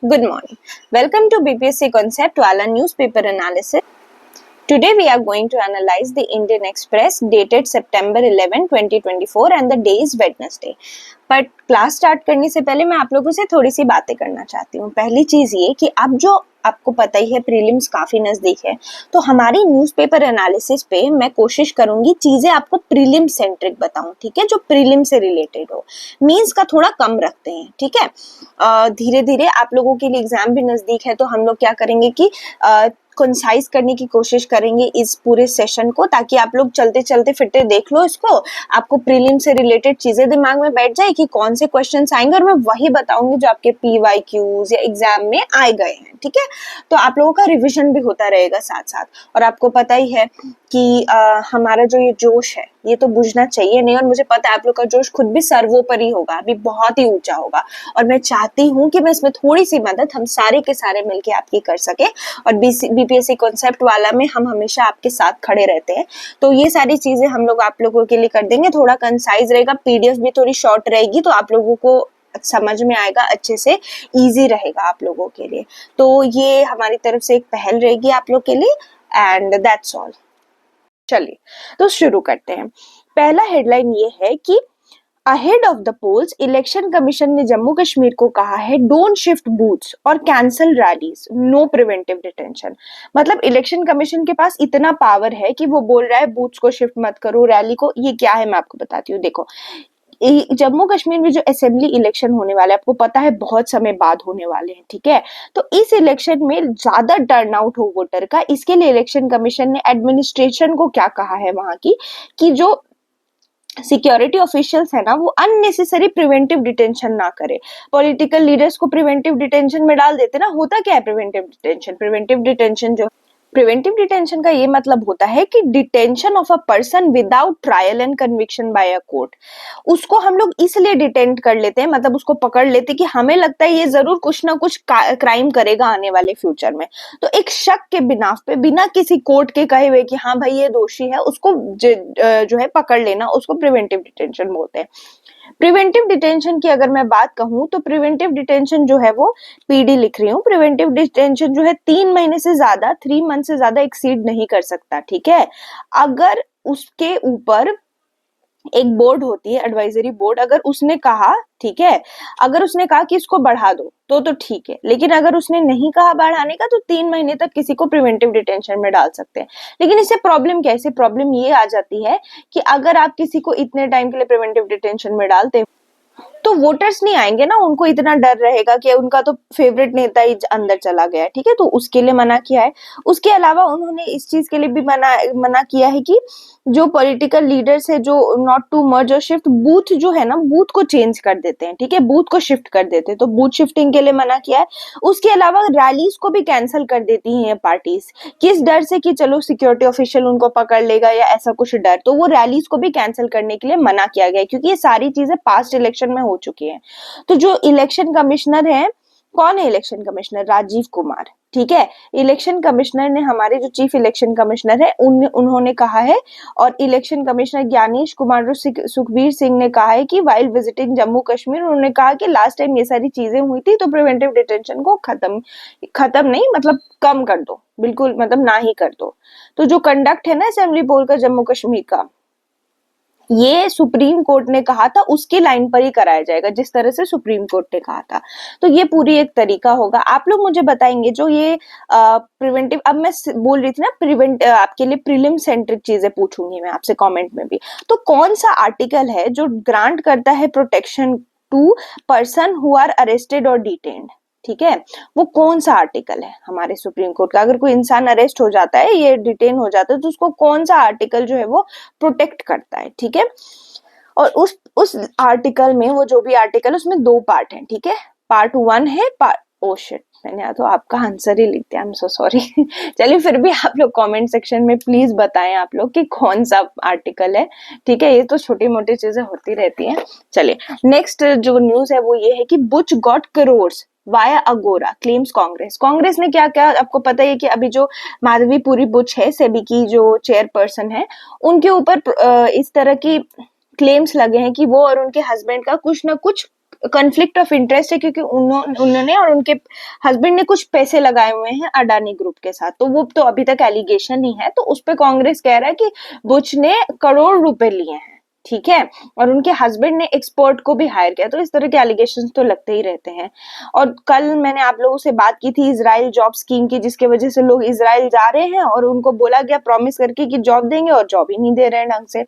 Good morning. Welcome to BPSC Concept Wala Newspaper Analysis. Today we are going to analyze the Indian Express dated September 11, 2024 and the day is Wednesday. But class start करने से पहले मैं आप लोगों से थोड़ी सी बातें करना चाहती हूँ। पहली चीज ये कि अब जो आपको पता ही है प्रीलिम्स काफी नजदीक है, तो हमारी न्यूज़पेपर एनालिसिस पे मैं कोशिश करूंगी चीजें आपको प्रीलिम सेंट्रिक बताऊं, ठीक है, जो प्रीलिम से रिलेटेड हो। मींस का थोड़ा कम रखते हैं, ठीक है। धीरे धीरे आप लोगों के लिए एग्जाम भी नजदीक है, तो हम लोग क्या करेंगे कि कंसाइज करने की कोशिश करेंगे इस पूरे सेशन को, ताकि आप लोग चलते चलते फिरते देख लो इसको, आपको प्रीलिम से रिलेटेड चीजें दिमाग में बैठ जाए कि कौन से क्वेश्चंस आएंगे और मैं वही बताऊंगी जो आपके PYQs या एग्जाम में आए गए हैं, ठीक है। तो आप लोगों का रिविजन भी होता रहेगा साथ साथ। और आपको पता ही है कि हमारा जो ये जोश है ये तो बुझना चाहिए नहीं, और मुझे पता है आप लोग का जोश खुद भी सर्वोपरि होगा, अभी बहुत ही ऊंचा होगा, और मैं चाहती हूँ कि मैं इसमें थोड़ी सी मदद हम सारे के सारे मिलके आपकी कर सके। और BPSC कॉन्सेप्ट वाला में हम हमेशा आपके साथ खड़े रहते हैं, तो ये सारी चीजें हम लोग आप लोगों के लिए कर देंगे। थोड़ा कंसाइज रहेगा, PDF भी थोड़ी शॉर्ट रहेगी, तो आप लोगों को समझ में आएगा अच्छे से, इजी रहेगा आप लोगों के लिए। तो ये हमारी तरफ से एक पहल रहेगी आप लोग के लिए, एंड दैट्स ऑल। चलिए तो शुरू करते हैं। पहला हेडलाइन ये है कि ahead of the polls election commission ने जम्मू कश्मीर को कहा है डोंट शिफ्ट बूथ्स और cancel rallies, no preventive detention. मतलब इलेक्शन कमीशन के पास इतना पावर है कि वो बोल रहा है बूथ्स को शिफ्ट मत करो, रैली को। ये क्या है मैं आपको बताती हूँ। देखो, जम्मू कश्मीर में जो असेंबली इलेक्शन होने वाले, आपको पता है बहुत समय बाद होने वाले हैं, ठीक है। तो इस इलेक्शन में ज्यादा टर्नआउट हो वोटर का, इसके लिए इलेक्शन कमीशन ने एडमिनिस्ट्रेशन को क्या कहा है वहां की, कि जो सिक्योरिटी ऑफिशियल्स है ना, वो अननेसेसरी प्रिवेंटिव डिटेंशन ना करे। पॉलिटिकल लीडर्स को प्रिवेंटिव डिटेंशन में डाल देते ना। होता क्या है प्रिवेंटिव डिटेंशन जो प्रिवेंटिव डिटेंशन का ये मतलब होता है कि detention of a person without trial and conviction by a court. उसको हम लोग इसलिए डिटेंट कर लेते हैं, मतलब उसको पकड़ लेते कि हमें लगता है ये जरूर कुछ ना कुछ क्राइम करेगा आने वाले फ्यूचर में। तो एक शक के बिना पे, बिना किसी कोर्ट के कहे हुए कि हाँ भाई ये दोषी है, उसको जो है पकड़ लेना, उसको प्रिवेंटिव डिटेंशन बोलते हैं। प्रिवेंटिव डिटेंशन की अगर मैं बात कहूं तो प्रिवेंटिव डिटेंशन जो है वो PD लिख रही हूँ। प्रिवेंटिव डिटेंशन जो है 3 महीने से ज्यादा, 3 मंथ से ज्यादा एक्सीड नहीं कर सकता, ठीक है। अगर उसके ऊपर एक बोर्ड होती है, एडवाइजरी बोर्ड, अगर उसने कहा, ठीक है, अगर उसने कहा कि इसको बढ़ा दो तो ठीक है, लेकिन अगर उसने नहीं कहा बढ़ाने का तो 3 महीने तक किसी को प्रिवेंटिव डिटेंशन में डाल सकते हैं। लेकिन इससे प्रॉब्लम क्या है? इससे प्रॉब्लम ये आ जाती है कि अगर आप किसी को इतने टाइम के लिए प्रिवेंटिव डिटेंशन में डालते तो वोटर्स नहीं आएंगे ना, उनको इतना डर रहेगा कि उनका तो फेवरेट नेता ही अंदर चला गया, ठीक है। तो उसके लिए मना किया है। उसके अलावा उन्होंने इस चीज के लिए भी मना किया है कि जो पॉलिटिकल लीडर्स है जो नॉट टू मर्ज और शिफ्ट बूथ, जो है ना, बूथ को चेंज कर देते हैं, ठीक है, बूथ को शिफ्ट कर देते हैं, तो बूथ शिफ्टिंग के लिए मना किया है। उसके अलावा रैलीज को भी कैंसिल कर देती हैं ये पार्टीज, किस डर से कि चलो सिक्योरिटी ऑफिशियल उनको पकड़ लेगा या ऐसा कुछ डर, तो वो रैलीज को भी कैंसिल करने के लिए मना किया गया है, क्योंकि ये सारी चीजें पास्ट इलेक्शन में हो चुकी है। तो जो इलेक्शन कमिश्नर है, कौन है इलेक्शन कमिश्नर? राजीव कुमार, ठीक है। इलेक्शन कमिश्नर ने, हमारे जो चीफ इलेक्शन कमिश्नर है उन्होंने कहा है, और इलेक्शन कमिश्नर ज्ञानेश कुमार सुखबीर सिंह ने कहा है कि वाइल विजिटिंग जम्मू कश्मीर, उन्होंने कहा कि लास्ट टाइम ये सारी चीजें हुई थी तो प्रिवेंटिव डिटेंशन को खत्म नहीं, मतलब कम कर दो, बिल्कुल मतलब ना ही कर दो। तो जो कंडक्ट है ना असेंबली पोल का जम्मू कश्मीर का, ये सुप्रीम कोर्ट ने कहा था उसके लाइन पर ही कराया जाएगा, जिस तरह से सुप्रीम कोर्ट ने कहा था। तो ये पूरी एक तरीका होगा। आप लोग मुझे बताएंगे जो ये प्रिवेंटिव, अब मैं बोल रही थी ना आपके लिए प्रीलिम सेंट्रिक चीजें पूछूंगी मैं आपसे कमेंट में भी, तो कौन सा आर्टिकल है जो ग्रांट करता है protection to person who are arrested और डिटेन्ड, ठीक है, वो कौन सा आर्टिकल है हमारे सुप्रीम कोर्ट का? अगर कोई इंसान अरेस्ट हो जाता है, ये डिटेन हो जाता है, तो उसको कौन सा आर्टिकल जो है वो प्रोटेक्ट करता है, ठीक है। और उस आर्टिकल में, वो जो भी आर्टिकल, उसमें 2 पार्ट हैं, ठीक है। पार्ट 1 है ओ शिट, मैंने तो आपका आंसर ही लिख दिया, आई एम सो सॉरी। चलिए फिर भी आप लोग कमेंट सेक्शन में प्लीज बताएं आप लोग कि कौन सा आर्टिकल है, ठीक है। ये तो छोटी मोटी चीजें होती रहती हैं। चलिए नेक्स्ट जो न्यूज है वो ये है कि बुच गॉट करोर्स वाया अगोरा क्लेम्स कांग्रेस ने क्या क्या, आपको पता है कि अभी जो माधवीपुरी बुच है, सेबी की जो चेयरपर्सन है, उनके ऊपर इस तरह की क्लेम्स लगे हैं कि वो और उनके हस्बैंड का कुछ ना कुछ कॉन्फ्लिक्ट ऑफ इंटरेस्ट है, क्योंकि उन्होंने और उनके हस्बैंड ने कुछ पैसे लगाए हुए हैं अडानी ग्रुप के साथ, तो वो तो अभी तक एलिगेशन ही है, तो उस पे कांग्रेस कह रहा है कि बुश ने करोड़ रुपए लिए हैं, ठीक है, और उनके हस्बैंड ने एक्सपर्ट को भी हायर किया, तो इस तरह के एलिगेशंस तो लगते ही रहते हैं। और कल मैंने आप लोगों से बात की थी इजराइल जॉब स्कीम की, जिसके वजह से लोग इजराइल जा रहे हैं और उनको बोला गया प्रॉमिस करके कि जॉब देंगे, और जॉब ही नहीं दे रहे हैं ढंग से।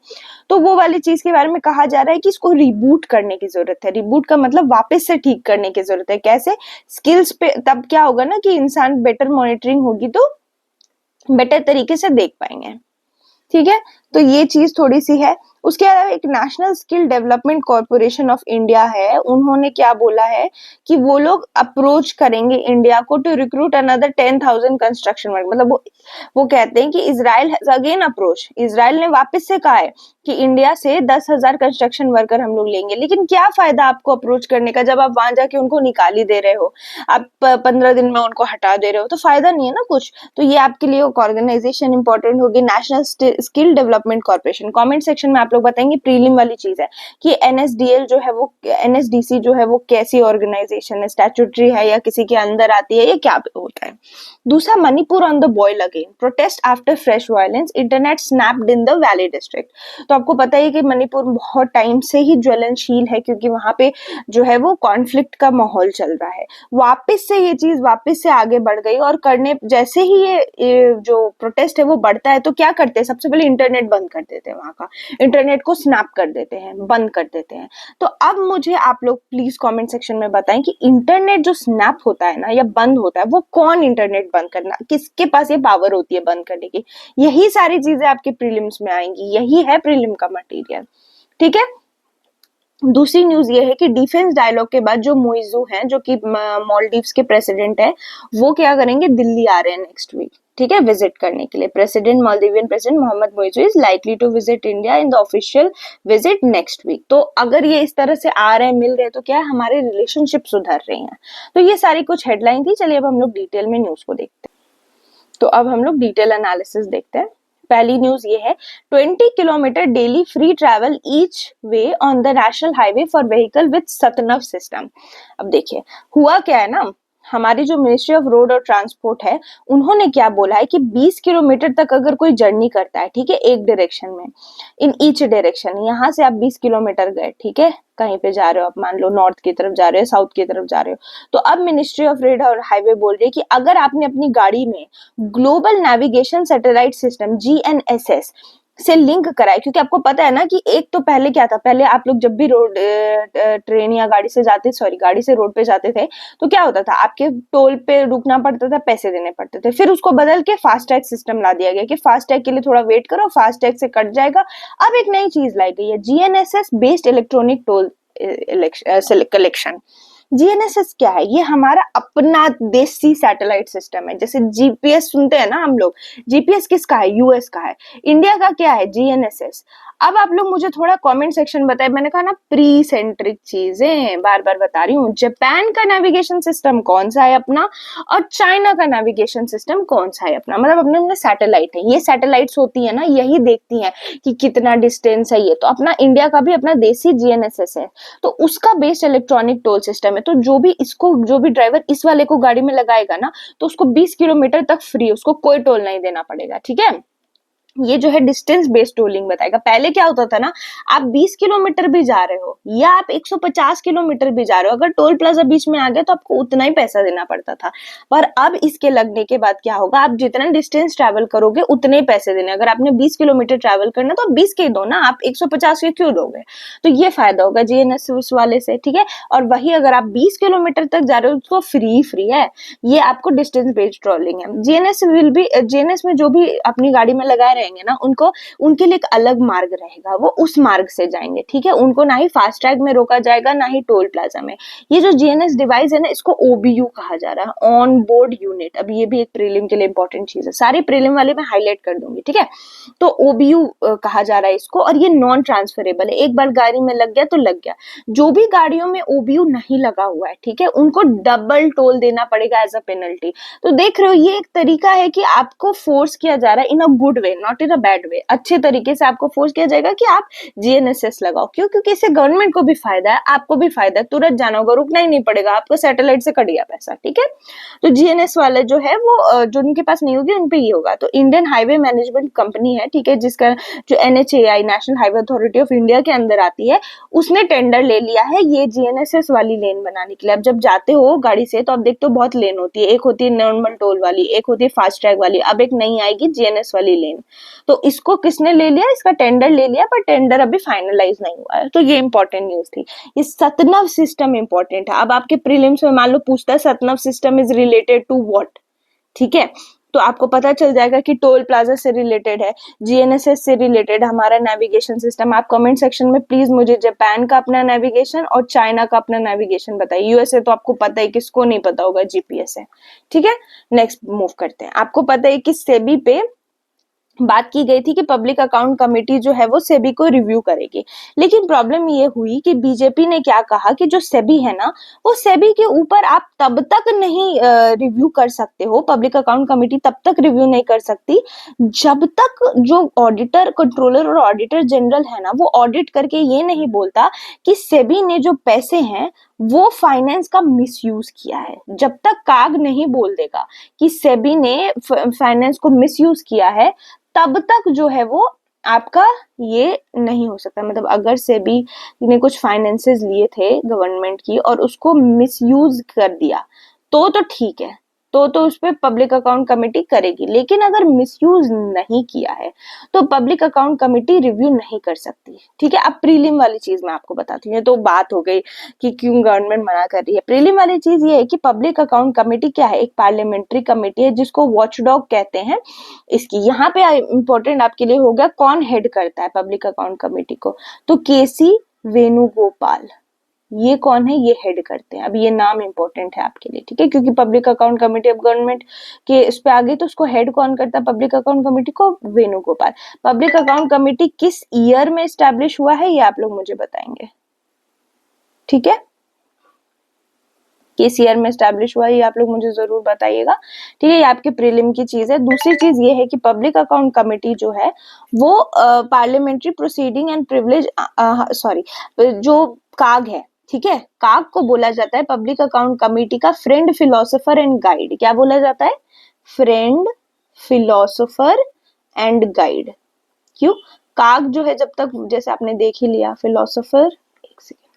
तो वो वाली चीज के बारे में कहा जा रहा है कि इसको रिबूट करने की जरूरत है। रिबूट का मतलब वापस से ठीक करने की जरूरत है। कैसे? स्किल्स पे, तब क्या होगा ना कि इंसान बेटर मॉनिटरिंग होगी तो बेटर तरीके से देख पाएंगे, ठीक है। तो ये चीज थोड़ी सी है। उसके अलावा एक national skill development corporation of India है, उन्होंने क्या बोला है कि वो लोग अप्रोच करेंगे इंडिया को to recruit another 10,000 construction work. मतलब वो कहते हैं कि Israel has again approach, Israel ने वापस से कहा है कि इंडिया से 10,000 कंस्ट्रक्शन वर्कर हम लोग लेंगे। लेकिन क्या फायदा आपको अप्रोच करने का जब आप वहां जाके उनको निकाल ही दे रहे हो, आप 15 दिन में उनको हटा दे रहे हो, तो फायदा नहीं है ना कुछ। तो ये आपके लिए ऑर्गेनाइजेशन इंपॉर्टेंट होगी, national skill development corporation. Comment section में आप लोग बताएंगे, प्रीलिम वाली चीज है कि एनएसडीएल जो है वो, एनएसडीसी जो है वो कैसी ऑर्गेनाइजेशन है, स्टैट्यूटरी है या किसी के अंदर आती है, ये क्या होता है। दूसरा, Manipur on the boil again, protest after fresh violence, internet snapped in the valley district. तो आपको पता है कि मणिपुर बहुत टाइम से ही ज्वलनशील है, क्योंकि वहां पे जो है वो कॉन्फ्लिक्ट का माहौल चल रहा है। वापस से ये चीज वापस से आगे बढ़ गई, और करने जैसे ही ये जो प्रोटेस्ट है वो बढ़ता है, तो क्या करते हैं, सबसे पहले इंटरनेट बंद कर देते हैं, वहां का इंटरनेट को स्नैप कर देते हैं, बंद कर देते हैं। तो अब मुझे आप लोग प्लीज कमेंट सेक्शन में बताएं कि इंटरनेट जो स्नैप होता है ना या बंद होता है, वो कौन इंटरनेट बंद करना, किसके पास ये पावर होती है बंद करने की। यही सारी चीजें आपके प्रीलिम्स में आएंगी, यही है प्रीलिम का मटेरियल, ठीक है। दूसरी न्यूज ये है कि डिफेंस डायलॉग के बाद जो मोइजू हैं, जो कि मालदीव्स के प्रेसिडेंट हैं, वो क्या करेंगे, दिल्ली आ रहे हैं नेक्स्ट वीक, ठीक है, विजिट करने के लिए। President, Maldivian president Mohamed Muizzu is likely to visit India in the official visit next week. तो अगर ये इस तरह से आ रहे हैं, मिल रहे हैं, तो क्या है, हमारे रिलेशनशिप सुधर रहे हैं। तो ये सारी कुछ हेडलाइन थी। चलिए अब हम लोग डिटेल में न्यूज को देखते हैं। तो अब हम लोग डिटेल एनालिसिस देखते हैं। पहली न्यूज ये है, 20 kilometre daily free travel each way on the national highway for vehicle with satnav system. अब देखिए हुआ क्या है ना, हमारी जो मिनिस्ट्री ऑफ रोड और ट्रांसपोर्ट है, उन्होंने क्या बोला है कि 20 किलोमीटर तक अगर कोई जर्नी करता है, ठीक है, एक डायरेक्शन में, इन ईच डायरेक्शन, यहाँ से आप 20 किलोमीटर गए, ठीक है, कहीं पे जा रहे हो आप, मान लो नॉर्थ की तरफ जा रहे हो, साउथ की तरफ जा रहे हो, तो अब मिनिस्ट्री ऑफ रोड और हाईवे बोल रही है कि अगर आपने अपनी गाड़ी में global navigation satellite system GNSS से लिंक कराए, क्योंकि आपको पता है ना कि एक तो पहले क्या था, पहले आप लोग जब भी रोड ट्रेन या गाड़ी से जाते, सॉरी गाड़ी से रोड पे जाते थे, तो क्या होता था, आपके टोल पे रुकना पड़ता था, पैसे देने पड़ते थे। फिर उसको बदल के फास्टैग सिस्टम ला दिया गया कि फास्टैग के लिए थोड़ा वेट करो, फास्टैग से कट जाएगा। अब एक नई चीज लाई गई है, GNSS based electronic toll collection. GNSS क्या है, ये हमारा अपना देसी सैटेलाइट सिस्टम है। जैसे जीपीएस सुनते हैं ना हम लोग, जीपीएस किसका है, यूएस का है। इंडिया का क्या है, जीएनएसएस। अब आप लोग मुझे थोड़ा कमेंट सेक्शन बताएं, मैंने कहा ना प्री सेंट्रिक चीजें बार बार बता रही हूँ। जापान का नेविगेशन सिस्टम कौन सा है अपना, और चाइना का नेविगेशन सिस्टम कौन सा है अपना। मतलब अपने अपने सैटेलाइट है, ये सैटेलाइट्स होती है ना, यही देखती हैं कि कितना डिस्टेंस है ये। तो अपना इंडिया का भी अपना देसी जीएनएसएस है, तो उसका बेस्ड इलेक्ट्रॉनिक टोल सिस्टम है। तो जो भी ड्राइवर इस वाले को गाड़ी में लगाएगा ना, तो उसको 20 किलोमीटर तक फ्री, उसको कोई टोल नहीं देना पड़ेगा, ठीक है। ये जो है डिस्टेंस बेस्ड टोलिंग बताएगा। पहले क्या होता था ना, आप 20 किलोमीटर भी जा रहे हो या आप 150 किलोमीटर भी जा रहे हो, अगर टोल प्लाजा बीच में आ गया तो आपको उतना ही पैसा देना पड़ता था। पर अब इसके लगने के बाद क्या होगा, आप जितना डिस्टेंस ट्रैवल करोगे उतने ही पैसे देने। अगर आपने 20 किलोमीटर ट्रैवल करना तो आप 20 के ही दो ना, आप 150 के क्यों दोगे। तो ये फायदा होगा जीएनएस वाले से, ठीक है। और वही अगर आप 20 किलोमीटर तक जा रहे हो तो फ्री है, ये आपको डिस्टेंस बेस्ड ट्रोलिंग है। जीएनएस में जो भी अपनी गाड़ी में लगाए रहेंगे ना, उनके लिए एक अलग मार्ग रहेगा, वो उस मार्ग से जाएंगे, ठीक है। उनको ना ही फास्ट ट्रैक में रोका जाएगा, ना ही टोल प्लाजा में। ये जो जीएनएस डिवाइस है ना, इसको ओबीयू कहा जा रहा है, ऑन बोर्ड यूनिट। अब ये भी एक प्रीलिम के लिए इंपॉर्टेंट चीज है, सारी प्रीलिम वाले मैं हाईलाइट कर दूंगी, ठीक है। तो ओबीयू कहा जा रहा है इसको, और ये नॉन ट्रांसफरेबल है, एक बार गाड़ी में लग गया तो लग गया। जो भी गाड़ियों में ओबीयू नहीं लगा हुआ है, ठीक है, उनको डबल टोल देना पड़ेगा एज अ पेनल्टी। तो देख रहे हो, ये एक तरीका है कि आपको फोर्स किया जा रहा है in a good way, not not in a bad way, अच्छे तरीके से आपको फोर्स किया जाएगा कि आप GNSS लगाओ। क्यों? क्योंकि इससे गवर्नमेंट को भी फायदा है, आपको भी फायदा है, तुरंत जाना होगा, रुकना ही नहीं पड़ेगा, आपको सैटेलाइट से कट गया पैसा, ठीक है। तो GNS वाले जो है वो जो उनके पास नहीं होगी उन पे ये होगा। तो इंडियन हाईवे मैनेजमेंट कंपनी है, ठीक है, जिसका जो NHAI national highway authority of India के अंदर आती है, उसने टेंडर ले लिया है ये GNSS वाली लेन बनाने के लिए। अब जब जाते हो गाड़ी से तो आप देखते हो बहुत लेन होती है, एक होती है नॉर्मल टोल वाली, एक होती है फास्ट ट्रैक वाली, अब एक नई आएगी GNS वाली लेन। तो इसको किसने ले लिया? इसका टेंडर ले लिया, पर टेंडर अभी फाइनलाइज नहीं हुआ है। तो ये इंपॉर्टेंट न्यूज थी। ये सतनव सिस्टम इंपॉर्टेंट है। अब आपके प्रीलिम्स में मान लो पूछता है satnav system is related to what, ठीक है, तो आपको पता चल जाएगा कि टोल प्लाजा से रिलेटेड है, GNSS से रिलेटेड हमारा नेविगेशन सिस्टम। आप कमेंट सेक्शन में प्लीज मुझे जापान का अपना नेविगेशन और चाइना का अपना नेविगेशन बताइए। USA तो आपको पता है, किसको नहीं पता होगा, GPS है, ठीक है। नेक्स्ट मूव करते हैं। आपको पता है कि सेबी पे बात की गई थी कि पब्लिक अकाउंट कमेटी जो है वो सेबी को रिव्यू करेगी, लेकिन प्रॉब्लम ये हुई कि बीजेपी ने क्या कहा कि जो सेबी है ना, वो सेबी के ऊपर आप तब तक नहीं रिव्यू कर सकते हो, पब्लिक अकाउंट कमेटी तब तक रिव्यू नहीं कर सकती जब तक जो ऑडिटर, कंट्रोलर और ऑडिटर जनरल है ना, वो ऑडिट करके ये नहीं बोलता कि सेबी ने जो पैसे हैं वो फाइनेंस का मिसयूज किया है। जब तक काग नहीं बोल देगा कि सेबी ने फाइनेंस को मिसयूज किया है, तब तक जो है वो आपका ये नहीं हो सकता। मतलब अगर सेबी ने कुछ फाइनेंसेस लिए थे गवर्नमेंट की और उसको मिसयूज कर दिया तो ठीक है, तो उस पर पब्लिक अकाउंट कमेटी करेगी, लेकिन अगर मिसयूज नहीं किया है तो पब्लिक अकाउंट कमेटी रिव्यू नहीं कर सकती, ठीक है। अब प्रीलिम वाली चीज मैं आपको बताती हूँ। तो बात हो गई कि क्यों गवर्नमेंट मना कर रही है। प्रीलिम वाली चीज ये है कि पब्लिक अकाउंट कमेटी क्या है, एक पार्लियामेंट्री कमेटी है जिसको वॉचडॉग कहते हैं। इसकी यहाँ पे इंपॉर्टेंट आपके लिए हो गया कौन हेड करता है पब्लिक अकाउंट कमेटी को, तो KC वेणुगोपाल, ये कौन है, ये हेड करते हैं। अब ये नाम इंपॉर्टेंट है आपके लिए, ठीक है, क्योंकि पब्लिक अकाउंट कमेटी अब गवर्नमेंट के इस पे आ गई, तो उसको हेड कौन करता है पब्लिक अकाउंट कमेटी को, वेणुगोपाल। पब्लिक अकाउंट कमेटी किस ईयर में एस्टैब्लिश हुआ है ये आप लोग मुझे बताएंगे, ठीक है, किस ईयर में एस्टैब्लिश हुआ है ये आप लोग मुझे जरूर बताइएगा, ठीक है। ये आपके प्रीलिम की चीज है। दूसरी चीज ये है कि पब्लिक अकाउंट कमेटी जो है वो पार्लियामेंट्री प्रोसीडिंग एंड प्रिविलेज जो काग है, ठीक है, काग को बोला जाता है पब्लिक अकाउंट कमेटी का फ्रेंड, फिलोसोफर एंड गाइड। क्या बोला जाता है? Friend, philosopher and guide. क्यों? काग जो है जब तक, जैसे आपने देख ही लिया, फिलोसोफर, एक सेकेंड,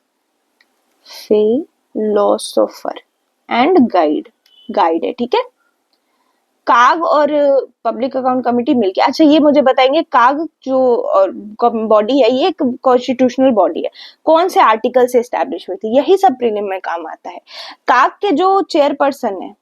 फिलोसोफर एंड गाइड है, ठीक है। काग और पब्लिक अकाउंट कमेटी मिलके, अच्छा ये मुझे बताएंगे, काग जो बॉडी है ये एक कॉन्स्टिट्यूशनल बॉडी है, कौन से आर्टिकल से एस्टैब्लिश हुई थी, यही सब प्रीलिम में काम आता है। काग के जो चेयरपर्सन है,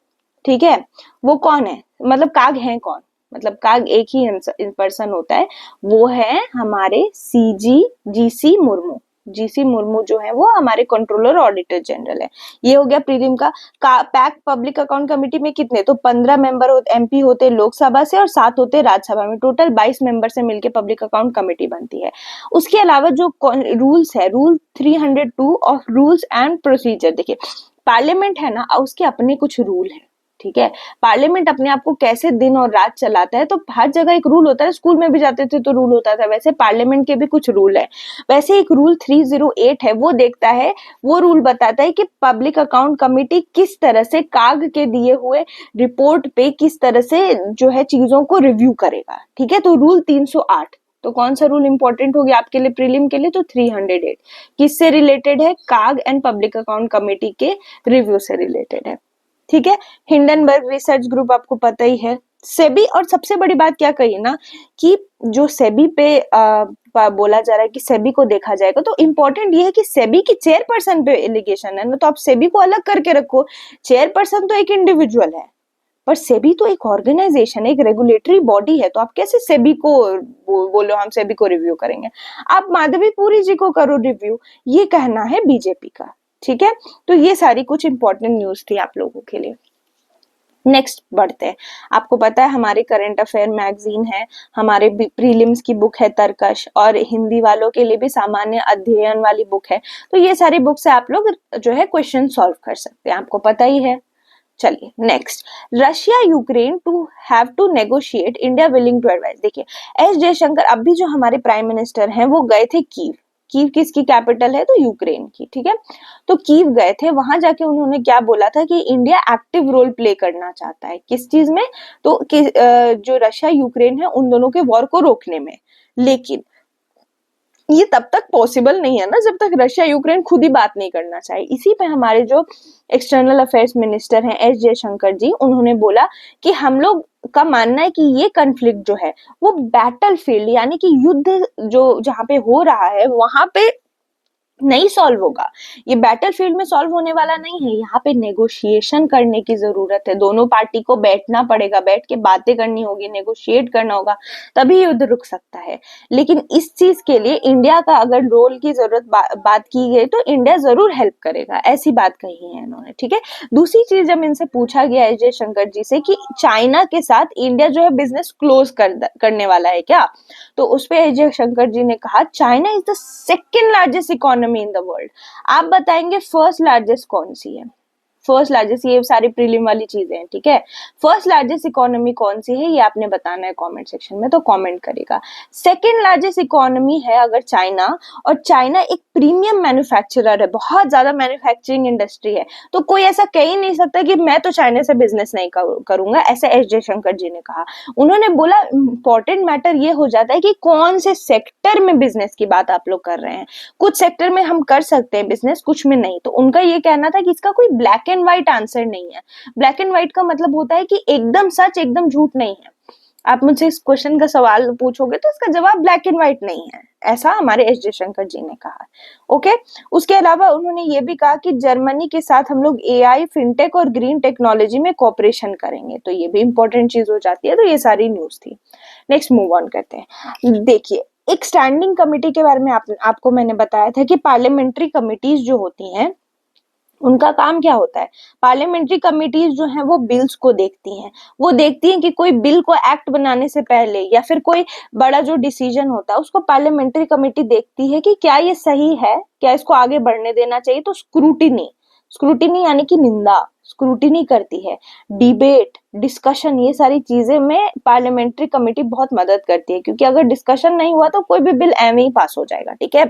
ठीक है, वो कौन है, मतलब काग है कौन, मतलब काग एक ही पर्सन होता है, वो है हमारे GC मुर्मू। GC मुर्मू जो है वो हमारे कंट्रोलर ऑडिटर जनरल है। ये हो गया प्रीलिम का। पैक पब्लिक अकाउंट कमेटी में कितने, तो 15 मेंबर MP होते लोकसभा से और 7 होते राज्यसभा में, टोटल 22 मेंबर से मिलकर पब्लिक अकाउंट कमेटी बनती है। उसके अलावा जो रूल्स है, rule 302 of rules and procedure, देखिए पार्लियामेंट है ना, उसके अपने कुछ रूल है, ठीक है। पार्लियामेंट अपने आप को कैसे दिन और रात चलाता है, तो हर जगह एक रूल होता है, स्कूल में भी जाते थे तो रूल होता था, वैसे पार्लियामेंट के भी कुछ रूल है। वैसे एक रूल 308 है, वो देखता है, वो रूल बताता है कि पब्लिक अकाउंट कमेटी किस तरह से काग के दिए हुए रिपोर्ट पे किस तरह से जो है चीजों को रिव्यू करेगा, ठीक है। तो रूल 308, तो कौन सा रूल इंपॉर्टेंट हो गया आपके लिए प्रीलिम के लिए, तो 308 किससे रिलेटेड है, काग एंड पब्लिक अकाउंट कमेटी के रिव्यू से रिलेटेड है, ठीक है। हिंडनबर्ग रिसर्च ग्रुप आपको पता ही है। सेबी, और सबसे बड़ी बात क्या कही ना कि जो सेबी पे बोला जा रहा है कि सेबी को देखा जाएगा, तो इम्पोर्टेंट ये है कि सेबी की चेयरपर्सन पे एलिगेशन है ना, तो आप सेबी को अलग करके रखो। चेयरपर्सन तो एक इंडिविजुअल है, पर सेबी तो एक ऑर्गेनाइजेशन है, एक रेगुलेटरी बॉडी है, तो आप कैसे सेबी को बोलो हम सेबी को रिव्यू करेंगे, आप माधवीपुरी जी को करो रिव्यू, ये कहना है बीजेपी का, ठीक है। तो ये सारी कुछ इंपॉर्टेंट न्यूज थी आप लोगों के लिए। नेक्स्ट बढ़ते हैं। आपको पता है हमारे करंट अफेयर मैगजीन है, हमारे प्रीलिम्स की बुक है तरकश, और हिंदी वालों के लिए भी सामान्य अध्ययन वाली बुक है। तो ये सारी बुक से आप लोग जो है क्वेश्चन सॉल्व कर सकते हैं, आपको पता ही है। चलिए next, Russia Ukraine to have to negotiate, India willing to advise. देखिए एस जयशंकर अभी जो हमारे प्राइम मिनिस्टर हैं वो गए थे कीव। कीव किसकी कैपिटल है? तो यूक्रेन की, ठीक है। तो कीव गए थे, वहां जाके उन्होंने क्या बोला था कि इंडिया एक्टिव रोल प्ले करना चाहता है किस चीज में? तो जो रशिया यूक्रेन है उन दोनों के वॉर को रोकने में। लेकिन ये तब तक पॉसिबल नहीं है ना जब तक रशिया यूक्रेन खुद ही बात नहीं करना चाहे। इसी पे हमारे जो एक्सटर्नल अफेयर्स मिनिस्टर हैं एस जयशंकर जी, उन्होंने बोला कि हम लोग का मानना है कि ये कॉन्फ्लिक्ट जो है वो बैटल फील्ड यानी कि युद्ध जो जहां पे हो रहा है वहां पे नहीं सॉल्व होगा, ये बैटल फील्ड में सॉल्व होने वाला नहीं है। यहाँ पे नेगोशिएशन करने की जरूरत है, दोनों पार्टी को बैठना पड़ेगा, बैठ के बातें करनी होगी, नेगोशिएट करना होगा, तभी युद्ध रुक सकता है। लेकिन इस चीज के लिए इंडिया का अगर रोल की जरूरत बात की गई तो इंडिया जरूर हेल्प करेगा, ऐसी बात कही है इन्होंने, ठीक है। दूसरी चीज जब इनसे पूछा गया है जयशंकर जी से कि चाइना के साथ इंडिया जो है बिजनेस क्लोज करने वाला है क्या, तो उस पे जयशंकर जी ने कहा China is the second largest economy in the world. आप बताएंगे फर्स्ट लार्जेस्ट कौन सी है? फर्स्ट लार्जेस्ट, ये सारी प्रीलिम वाली चीजें हैं, ठीक है। फर्स्ट लार्जेस्ट इकोनॉमी कौन सी है ये आपने बताना है कमेंट सेक्शन में, तो कमेंट करेगा। सेकंड लार्जेस्ट इकोनॉमी है अगर चाइना, और चाइना एक प्रीमियम मैन्युफैक्चरर है, बहुत ज्यादा मैन्युफैक्चरिंग इंडस्ट्री है, तो कोई ऐसा कह ही नहीं सकता कि मैं तो चाइना से बिजनेस नहीं करूंगा, ऐसा एस जयशंकर जी ने कहा। उन्होंने बोला इंपॉर्टेंट मैटर ये हो जाता है कि कौन से सेक्टर में बिजनेस की बात आप लोग कर रहे हैं। कुछ सेक्टर में हम कर सकते हैं बिजनेस, कुछ में नहीं। तो उनका ये कहना था कि इसका कोई ब्लैक एंड व्हाइट आंसर नहीं है। ब्लैक एंड व्हाइट का मतलब होता है कि एकदम सच एकदम झूठ नहीं है। आप मुझसे इस क्वेश्चन का सवाल पूछोगे तो इसका जवाब ब्लैक एंड व्हाइट नहीं है, ऐसा हमारे एस जयशंकर जी ने कहा। ओके, उसके अलावा उन्होंने ये भी कहा कि जर्मनी के साथ हम लोग एआई, फिनटेक और ग्रीन टेक्नोलॉजी में कोऑपरेशन करेंगे, तो ये भी इंपॉर्टेंट चीज हो जाती है। तो ये सारी न्यूज थी। नेक्स्ट मूव ऑन करते हैं। देखिए एक स्टैंडिंग कमेटी के बारे में आपको मैंने बताया था कि पार्लियामेंट्री कमिटीज जो होती हैं उनका काम क्या होता है। पार्लियामेंट्री कमिटीज जो हैं वो बिल्स को देखती हैं, वो देखती हैं कि कोई बिल को एक्ट बनाने से पहले या फिर कोई बड़ा जो डिसीजन होता है उसको पार्लियामेंट्री कमेटी देखती है कि क्या ये सही है, क्या इसको आगे बढ़ने देना चाहिए। तो स्क्रूटिनी, स्क्रूटिनी यानी कि निंदा, स्क्रूटिनी करती है। डिबेट, डिस्कशन, ये सारी चीजें में पार्लियामेंट्री कमेटी बहुत मदद करती है, क्योंकि अगर डिस्कशन नहीं हुआ तो कोई भी बिल एवं ही पास हो जाएगा, ठीक है।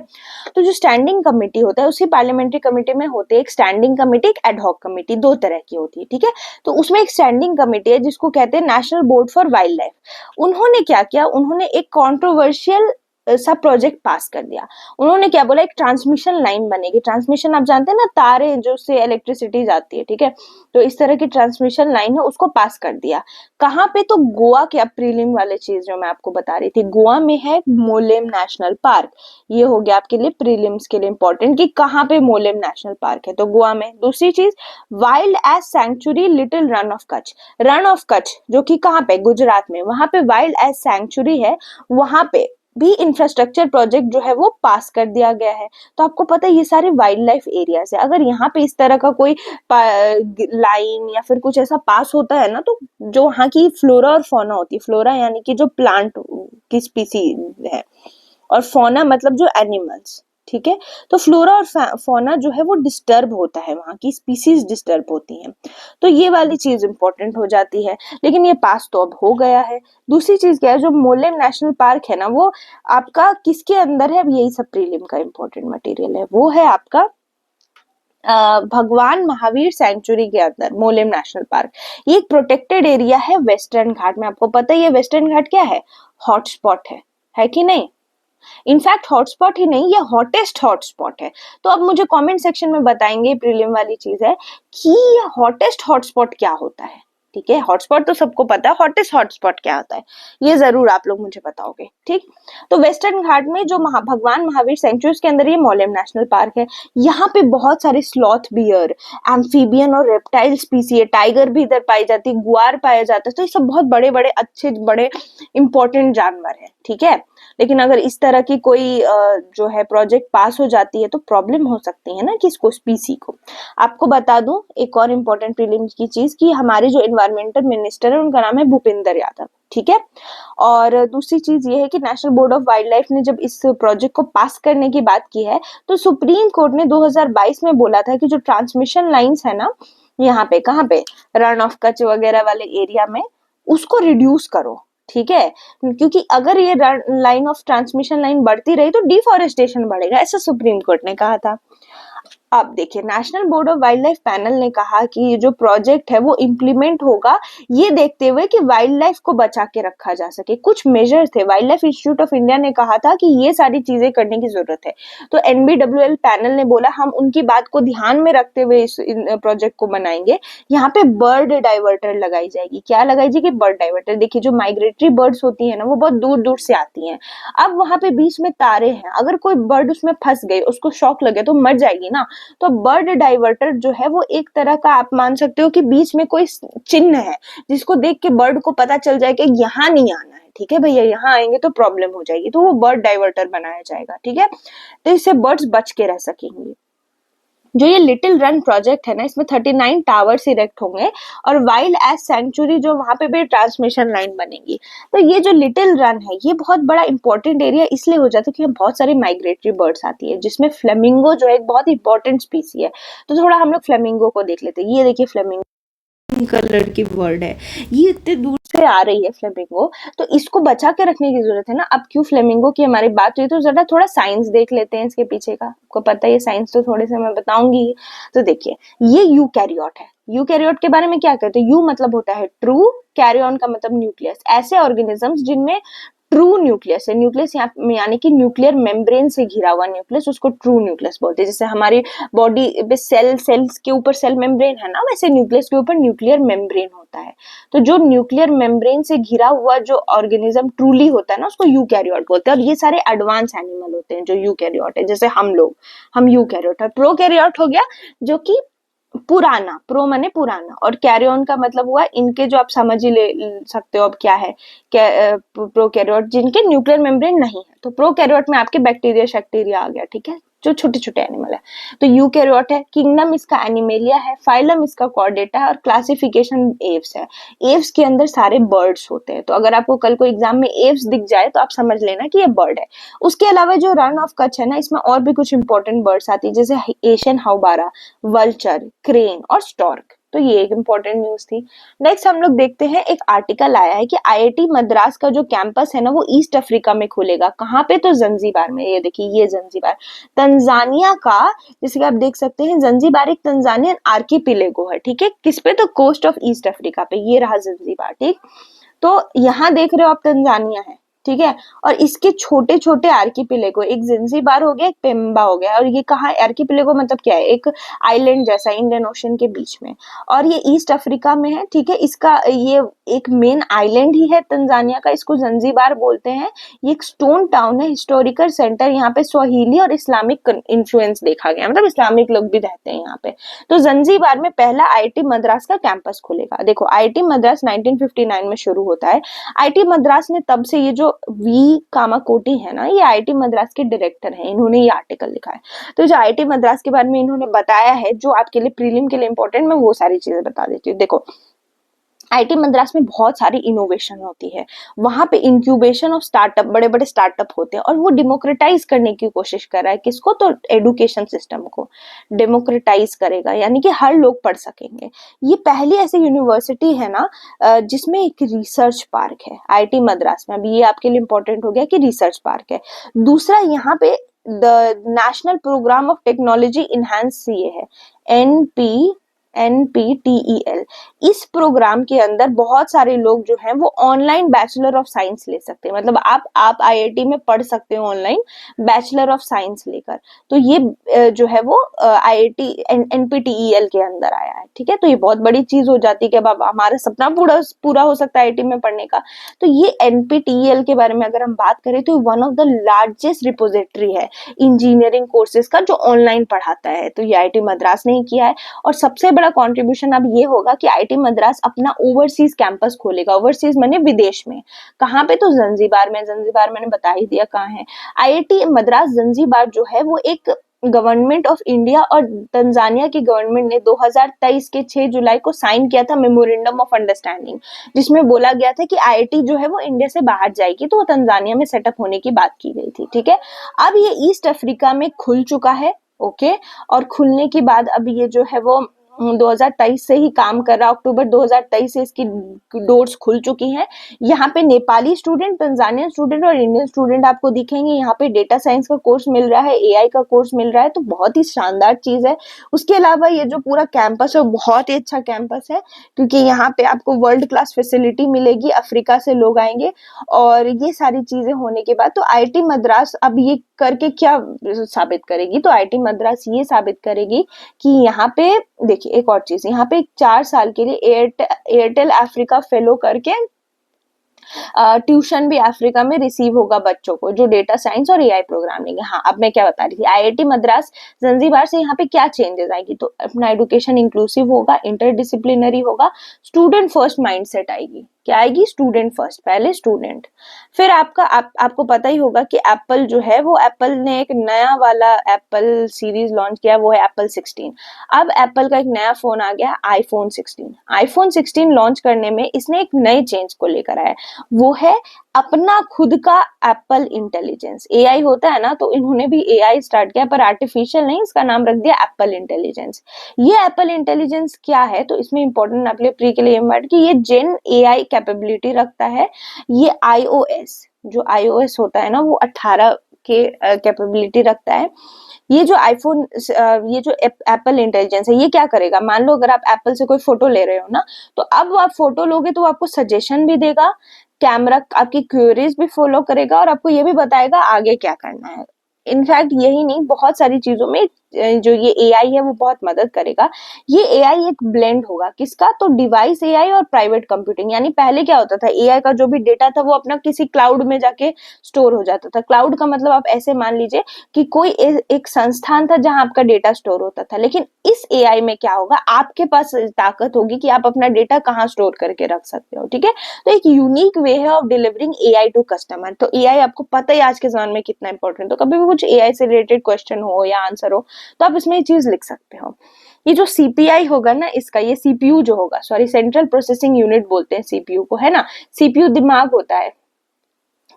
तो जो स्टैंडिंग कमेटी होता है उसी पार्लियामेंट्री कमेटी में होते हैं एक स्टैंडिंग कमेटी, एक एडहॉक कमेटी, दो तरह की होती है, ठीक है। तो उसमें एक स्टैंडिंग कमेटी है जिसको कहते हैं national board for wild life. उन्होंने क्या किया, उन्होंने एक कॉन्ट्रोवर्शियल सा प्रोजेक्ट पास कर दिया। उन्होंने क्या बोला, एक ट्रांसमिशन लाइन बनेगी। ट्रांसमिशन आप जानते हैं ना, तारे जो से इलेक्ट्रिसिटी जाती है, ठीक है। तो इस तरह की ट्रांसमिशन लाइन है, उसको पास कर दिया। कहाँ पे? तो गोवा के, अब प्रीलिम वाले चीज जो मैं आपको बता रही थी, गोवा में है मोलेम नेशनल पार्क। ये हो गया आपके लिए प्रीलिम्स के लिए इंपॉर्टेंट कि कहाँ पे मोलेम नेशनल पार्क है, तो गोवा में। दूसरी चीज, wild ass sanctuary little Rann of Kutch. Rann of Kutch जो कि कहाँ पे? गुजरात में, वहां पे वाइल्ड एज सैंक्चुरी है, वहां पे भी इंफ्रास्ट्रक्चर प्रोजेक्ट जो है वो पास कर दिया गया है। तो आपको पता है ये सारे वाइल्ड लाइफ एरियाज है। अगर यहाँ पे इस तरह का कोई लाइन या फिर कुछ ऐसा पास होता है ना, तो जो वहाँ की फ्लोरा और फौना होती है, फ्लोरा यानी कि जो प्लांट की स्पीसीज है, और फौना मतलब जो एनिमल्स, ठीक है। तो फ्लोरा और फौना जो है वो डिस्टर्ब होता है, वहां की स्पीसीज डिस्टर्ब होती हैं। तो ये वाली चीज इंपॉर्टेंट हो जाती है, लेकिन ये पास तो अब हो गया है। दूसरी चीज क्या है, जो मोलेम नेशनल पार्क है ना, वो आपका किसके अंदर है? यही सब प्रीलिम का इंपॉर्टेंट मटेरियल है। वो है आपका भगवान महावीर सेंचुरी के अंदर, मोलेम नेशनल पार्क। ये एक प्रोटेक्टेड एरिया है वेस्टर्न घाट में। आपको पता है ये वेस्टर्न घाट क्या है? हॉटस्पॉट है कि नहीं? इनफैक्ट हॉटस्पॉट ही नहीं, ये हॉटेस्ट हॉटस्पॉट है। तो अब मुझे कमेंट सेक्शन में बताएंगे, प्रीलिम वाली चीज है, कि हॉटेस्ट हॉटस्पॉट क्या होता है, ठीक है। हॉटस्पॉट तो सबको पता है, हॉटेस्ट हॉटस्पॉट क्या होता है ये जरूर आप लोग मुझे बताओगे, ठीक। तो वेस्टर्न घाट में जो भगवान महावीर सेंचुरी के अंदर ये मोलेम नेशनल पार्क है। यहाँ पे बहुत सारे स्लॉथ बियर, एम्फीबियन और रेप्टाइल स्पीसी है, टाइगर भी इधर पाई जाती है, गुआर पाया जाता है। तो ये सब बहुत बड़े बड़े अच्छे बड़े इंपॉर्टेंट जानवर है, ठीक है। लेकिन अगर इस तरह की कोई जो है प्रोजेक्ट पास हो जाती है तो प्रॉब्लम हो सकती है ना किसको? स्पीसी को। आपको बता दूं एक और इम्पोर्टेंट प्रीलिम्स की चीज, कि हमारे जो एनवायरमेंटल मिनिस्टर है उनका नाम है भूपिंदर यादव, ठीक है। और दूसरी चीज ये है कि national board of wild life ने जब इस प्रोजेक्ट को पास करने की बात की है, तो सुप्रीम कोर्ट ने 2022 में बोला था कि जो ट्रांसमिशन लाइंस है ना, यहाँ पे कहाँ पे, रन ऑफ कच्छ वगैरह वाले एरिया में उसको रिड्यूस करो, ठीक है, क्योंकि अगर ये लाइन ऑफ ट्रांसमिशन लाइन बढ़ती रही तो डिफॉरेस्टेशन बढ़ेगा, ऐसा सुप्रीम कोर्ट ने कहा था। अब देखिए, national board of wild life panel ने कहा कि ये जो प्रोजेक्ट है वो इम्प्लीमेंट होगा ये देखते हुए कि वाइल्ड लाइफ को बचा के रखा जा सके। कुछ मेजर थे, wild life institute of India ने कहा था कि ये सारी चीजें करने की जरूरत है, तो एनबीडब्ल्यूएल पैनल ने बोला हम उनकी बात को ध्यान में रखते हुए इस प्रोजेक्ट को बनाएंगे। यहाँ पे बर्ड डाइवर्टर लगाई जाएगी। क्या लगाई जाएगी? Bird diverter. देखिए, जो माइग्रेटरी बर्ड्स होती है ना, वो बहुत दूर दूर से आती हैं। अब वहां पे बीच में तारे हैं, अगर कोई बर्ड उसमें फंस गई, उसको शॉक लगे तो मर जाएगी ना। तो बर्ड डाइवर्टर जो है वो एक तरह का, आप मान सकते हो कि बीच में कोई चिन्ह है जिसको देख के बर्ड को पता चल जाए कि यहाँ नहीं आना है, ठीक है भैया, यहाँ आएंगे तो प्रॉब्लम हो जाएगी, तो वो बर्ड डाइवर्टर बनाया जाएगा, ठीक है। तो इससे बर्ड्स बच के रह सकेंगे। जो ये लिटिल रन प्रोजेक्ट है ना, इसमें 39 टावर्स इरेक्ट होंगे और वाइल्ड एज सेंचुरी जो वहां पे भी ट्रांसमिशन लाइन बनेगी। तो ये जो लिटिल रन है ये बहुत बड़ा इंपॉर्टेंट एरिया इसलिए हो जाता है कि बहुत सारी माइग्रेटरी बर्ड्स आती है, जिसमें फ्लेमिंगो जो है एक बहुत इंपॉर्टेंट स्पीसी है। तो थोड़ा हम लोग फ्लेमिंगो को देख लेते हैं। ये देखिए, फ्लेमिंगो कलर की बर्ड है, ये इतने दूर से आ रही है फ्लेमिंगो, तो इसको बचा के रखने की जरूरत है ना। अब क्यों फ्लेमिंगो की हमारी बात हुई, तो जरा थोड़ा साइंस देख लेते हैं इसके पीछे का। आपको पता है ये साइंस तो थोड़े से मैं बताऊंगी। तो देखिए, ये यूकैरियोट है। यूकैरियोट के बारे में क्या कहते हैं? यू मतलब होता है ट्रू, कैरियन का मतलब न्यूक्लियस। ऐसे ऑर्गेनिजम्स जिनमें ट्रू न्यूक्लियस है, न्यूक्लियस यानी कि न्यूक्लियर मेम्ब्रेन से घिरा हुआ न्यूक्लियस, उसको ट्रू न्यूक्लियस बोलते हैं। जैसे हमारी बॉडी पे सेल्स के ऊपर सेल मेम्ब्रेन है ना, वैसे न्यूक्लियस के ऊपर न्यूक्लियर मेम्ब्रेन होता है। तो जो न्यूक्लियर मेम्ब्रेन से घिरा हुआ जो ऑर्गेनिज्म ट्रूली होता है ना, उसको यूकैरियोट बोलते हैं। और ये सारे एडवांस एनिमल होते हैं जो यूकैरियोट है, जैसे हम यूकैरियोट है। प्रोकैरियोट हो गया जो कि पुराना, प्रो माने पुराना, और कैरियन का मतलब हुआ इनके, जो आप समझ ही ले सकते हो अब क्या है, प्रोकैरियोट जिनके न्यूक्लियर मेम्ब्रेन नहीं है। तो प्रोकैरियोट में आपके बैक्टीरिया आ गया, ठीक है, जो छोटे छोटे एनिमल है। तो यूकैरियोट है, किंगडम इसका एनिमेलिया है, फाइलम इसका कॉर्डेटा है, और क्लासिफिकेशन एव्स है। एव्स के अंदर सारे बर्ड्स होते हैं। तो अगर आपको कल को एग्जाम में एव्स दिख जाए तो आप समझ लेना कि ये बर्ड है। उसके अलावा जो रन ऑफ कच्छ है ना, इसमें और भी कुछ इंपॉर्टेंट बर्ड्स आती है, जैसे एशियन हाउबारा, वल्चर, क्रेन और स्टॉर्क। तो ये एक इंपॉर्टेंट न्यूज थी। नेक्स्ट हम लोग देखते हैं, एक आर्टिकल आया है कि आईआईटी मद्रास का जो कैंपस है ना वो ईस्ट अफ्रीका में खुलेगा। कहाँ पे? तो जंजीबार में। ये देखिए, ये जंजीबार तंजानिया का, जैसे कि आप देख सकते हैं, जंजीबार एक तंजानियन आर्किपिलेगो है, ठीक है। किस पे? तो कोस्ट ऑफ ईस्ट अफ्रीका पे। ये रहा जंजीबार, ठीक। तो यहाँ देख रहे हो आप, तंजानिया है, ठीक है, और इसके छोटे छोटे आर्किपिलेगो, एक जंजीबार हो गया, एक पेम्बा हो गया। और ये कहाँ? आर्किपिलेगो मतलब क्या है? एक आइलैंड जैसा इंडियन ओशन के बीच में, और ये ईस्ट अफ्रीका में है, ठीक है। इसका ये एक मेन आइलैंड ही है तंजानिया का, इसको जंजीबार बोलते हैं। ये एक स्टोन टाउन है, हिस्टोरिकल सेंटर। यहाँ पे स्वाहिली और इस्लामिक इन्फ्लुएंस देखा गया, मतलब इस्लामिक लोग भी रहते हैं यहाँ पे। तो जंजीबार में पहला आईआईटी मद्रास का कैंपस खुलेगा। देखो, आईआईटी मद्रास 1959 में शुरू होता है। आईआईटी मद्रास ने तब से, ये जो वी कामाकोटी है ना, ये आईआईटी मद्रास के डायरेक्टर हैं, इन्होंने ये आर्टिकल लिखा है। तो जो आईआईटी मद्रास के बारे में इन्होंने बताया है, जो आपके लिए प्रीलिम के लिए इंपॉर्टेंट, मैं वो सारी चीजें बता देती हूँ। देखो, आईआईटी मद्रास में बहुत सारी इनोवेशन होती है। वहां पे इंक्यूबेशन ऑफ स्टार्टअप, बड़े बड़े स्टार्टअप होते हैं, और वो डेमोक्रेटाइज करने की कोशिश कर रहा है। किसको? तो एडुकेशन सिस्टम को डेमोक्रेटाइज करेगा, यानी कि हर लोग पढ़ सकेंगे। ये पहली ऐसी यूनिवर्सिटी है ना जिसमें एक रिसर्च पार्क है आईआईटी मद्रास में। अभी ये आपके लिए इंपॉर्टेंट हो गया कि रिसर्च पार्क है। दूसरा, यहाँ पे the national programme of technology enhanced सीए है, NPTEL। इस प्रोग्राम के अंदर बहुत सारे लोग जो हैं वो ऑनलाइन बैचलर ऑफ साइंस ले सकते हैं। मतलब आप आईआईटी में पढ़ सकते हो ऑनलाइन बैचलर ऑफ साइंस लेकर। तो ये जो है वो आईआईटी NPTEL के अंदर आया है, ठीक है। तो ये बहुत बड़ी चीज हो जाती है कि अब हमारा सपना पूरा हो सकता है आईआईटी में पढ़ने का। तो ये NPTEL के बारे में अगर हम बात करें तो one of the largest repository है इंजीनियरिंग कोर्सेज का, जो ऑनलाइन पढ़ाता है। तो ये आईआईटी मद्रास ने ही किया है। और सबसे बड़ा कंट्रीब्यूशन अब ये होगा कि आईआईटी मद्रास अपना ओवरसीज कैंपस खोलेगा। ओवरसीज माने विदेश में। कहाँ पे? तो जंजीबार में। जंजीबार मैंने बता ही दिया कहाँ है। आईआईटी मद्रास जंजीबार जो है वो एक गवर्नमेंट ऑफ इंडिया और तंजानिया की गवर्नमेंट ने 2023 के 6 जुलाई को साइन किया था मेमोरेंडम ऑफ अंडरस्टैंडिंग, जिसमें बोला गया था कि आईआईटी जो है वो इंडिया से बाहर जाएगी, तो वो तंजानिया में सेटअप होने की बात की गई थी, ठीक है। अब ये ईस्ट अफ्रीका में खुल चुका है, ओके। और खुलने के बाद अब ये जो है वो 2023 से ही काम कर रहा है, अक्टूबर 2023 से इसकी डोर्स खुल चुकी हैं। यहाँ पे नेपाली स्टूडेंट, तंजानियन स्टूडेंट और इंडियन स्टूडेंट आपको दिखेंगे। यहाँ पे डेटा साइंस का कोर्स मिल रहा है, एआई का कोर्स मिल रहा है, तो बहुत ही शानदार चीज है। उसके अलावा ये जो पूरा कैंपस है बहुत ही अच्छा कैंपस है, क्योंकि यहाँ पे आपको वर्ल्ड क्लास फैसिलिटी मिलेगी, अफ्रीका से लोग आएंगे, और ये सारी चीजें होने के बाद तो आईआईटी मद्रास अब ये करके क्या साबित करेगी, तो आईआईटी मद्रास ये साबित करेगी कि यहाँ पे देखिए एक और चीज, यहाँ पे 4 साल के लिए एयरटेल अफ्रीका फेलो करके ट्यूशन भी अफ्रीका में रिसीव होगा बच्चों को, जो डेटा साइंस और एआई प्रोग्रामिंग है। हाँ, अब मैं क्या बता रही थी, आईआईटी मद्रास जंजीबार से यहाँ पे क्या चेंजेस आएगी, तो अपना एजुकेशन इंक्लूसिव होगा, इंटरडिसिप्लिनरी होगा, स्टूडेंट फर्स्ट माइंडसेट आएगी। क्या आएगी? स्टूडेंट फर्स्ट, पहले स्टूडेंट। फिर आपको पता ही होगा कि एप्पल जो है वो, एप्पल ने एक नया वाला एप्पल सीरीज लॉन्च किया, वो है एप्पल 16। अब एप्पल का एक नया फोन आ गया, आईफोन 16। आईफोन 16 लॉन्च करने में इसने एक नए चेंज को लेकर आया, वो है अपना खुद का एप्पल इंटेलिजेंस। एआई होता है ना, तो इन्होंने भी एआई स्टार्ट किया, पर आर्टिफिशियल नहीं, इसका नाम रख दिया एप्पल इंटेलिजेंस। ये एप्पल इंटेलिजेंस क्या है, तो इसमें इंपॉर्टेंट आपके प्री के लिए वर्ड कि ये जेन एआई कैपेबिलिटी रखता है। ये आईओएस, जो आईओएस होता है ना, वो 18 के कैपेबिलिटी रखता है। ये जो आईफोन, ये जो एप्पल इंटेलिजेंस है, ये क्या करेगा, मान लो अगर आप एप्पल से कोई फोटो ले रहे हो ना, तो अब आप फोटो लोगे तो आपको सजेशन भी देगा, कैमरा आपकी क्वेरीज भी फॉलो करेगा, और आपको ये भी बताएगा आगे क्या करना है। इनफैक्ट यही नहीं, बहुत सारी चीजों में जो ये एआई है वो बहुत मदद करेगा। ये एआई एक ब्लेंड होगा, किसका, तो डिवाइस एआई और प्राइवेट कंप्यूटिंग। यानी पहले क्या होता था, एआई का जो भी डेटा था वो अपना किसी क्लाउड में जाके स्टोर हो जाता था। क्लाउड का मतलब आप ऐसे मान लीजिए कि कोई एक संस्थान था जहां आपका डेटा स्टोर होता था, लेकिन इस एआई में क्या होगा, आपके पास ताकत होगी कि आप अपना डेटा कहाँ स्टोर करके रख सकते हो। ठीक है, तो एक यूनिक वे है of delivering AI to customer. तो एआई आपको पता ही आज के जमाने में कितना इंपॉर्टेंट, तो कभी भी कुछ एआई से रिलेटेड क्वेश्चन हो या आंसर हो, तो आप इसमें ये चीज लिख सकते हो। ये जो सीपीआई होगा ना इसका, ये सीपीयू जो होगा, सॉरी सेंट्रल प्रोसेसिंग यूनिट बोलते हैं सीपीयू को, है ना। सीपीयू दिमाग होता है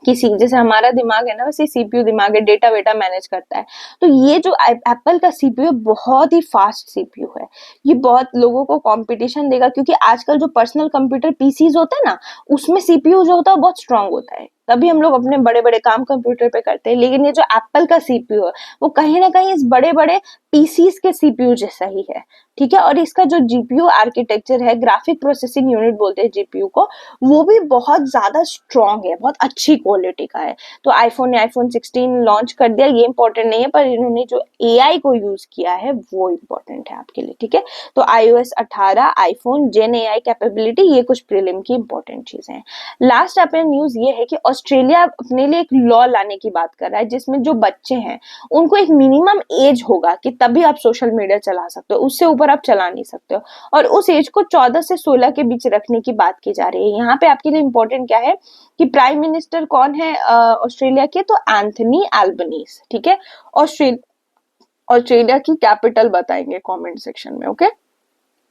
किसी, जैसे हमारा दिमाग है ना, वैसे सीपीयू दिमाग है, डेटा वेटा मैनेज करता है। तो ये जो एप्पल का सीपीयू बहुत ही फास्ट सीपीयू है, ये बहुत लोगों को कंपटीशन देगा, क्योंकि आजकल जो पर्सनल कंप्यूटर पीसीज होता है ना, उसमें सीपीयू जो होता है बहुत स्ट्रांग होता है, तभी हम लोग अपने बड़े बड़े काम कंप्यूटर पे करते हैं। लेकिन ये जो एप्पल का सीपीयू है वो कहीं ना कहीं इस बड़े बड़े पीसीज के सीपीयू जैसा ही है। ठीक है, और इसका जो जीपीयू आर्किटेक्चर है, ग्राफिक प्रोसेसिंग यूनिट बोलते हैं जीपीयू को, वो भी बहुत ज्यादा स्ट्रांग है, बहुत अच्छी क्वालिटी का है। तो आईफोन ने आईफोन 16 लॉन्च कर दिया, ये इंपॉर्टेंट नहीं है, पर इन्होंने जो एआई को यूज किया है वो इंपॉर्टेंट है आपके लिए। ठीक है, तो iOS 18, आईफोन, जेन एआई कैपेबिलिटी, ये कुछ प्रीलिम की इंपॉर्टेंट चीजें हैं। लास्ट अपने न्यूज ये है कि ऑस्ट्रेलिया अपने लिए एक लॉ लाने की बात कर रहा है, जिसमें जो बच्चे हैं उनको एक मिनिमम एज होगा कि तभी आप सोशल मीडिया चला सकते हो, उससे ऊपर आप चला नहीं सकते हो, और उस एज को 14 से 16 के बीच रखने की बात की जा रही है। यहाँ पे आपके लिए इंपॉर्टेंट क्या है कि प्राइम मिनिस्टर कौन है ऑस्ट्रेलिया के, तो एंथनी एल्बनीज। ठीक है, ऑस्ट्रेलिया की कैपिटल बताएंगे कमेंट सेक्शन में, ओके।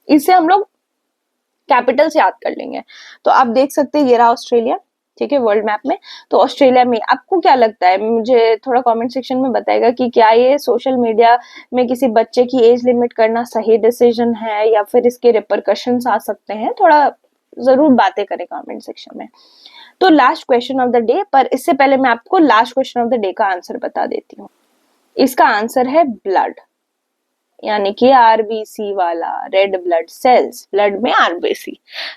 इससे हम लोग कैपिटल से याद कर लेंगे। तो आप देख सकते हैं ये रहा ऑस्ट्रेलिया, ठीक है, वर्ल्ड मैप में। तो ऑस्ट्रेलिया में आपको क्या लगता है, मुझे थोड़ा कमेंट सेक्शन में बताएगा कि क्या ये सोशल मीडिया में किसी बच्चे की एज लिमिट करना सही डिसीजन है, या फिर इसके रिपरकशंस आ सकते हैं। थोड़ा जरूर बातें करें कमेंट सेक्शन में। तो last question of the day, पर इससे पहले मैं आपको last question of the day का आंसर बता देती हूँ। इसका आंसर है ब्लड, यानी कि आरबीसी वाला, रेड ब्लड सेल्स, ब्लड में आरबीसी।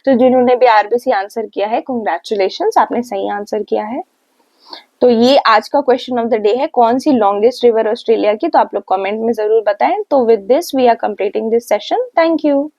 तो जिन्होंने भी आरबीसी आंसर किया है, कांग्रेचुलेशंस, आपने सही आंसर किया है। तो ये आज का क्वेश्चन ऑफ द डे है, कौन सी लॉन्गेस्ट रिवर ऑस्ट्रेलिया की, तो आप लोग कमेंट में जरूर बताएं। तो with this we are completing this session, thank you.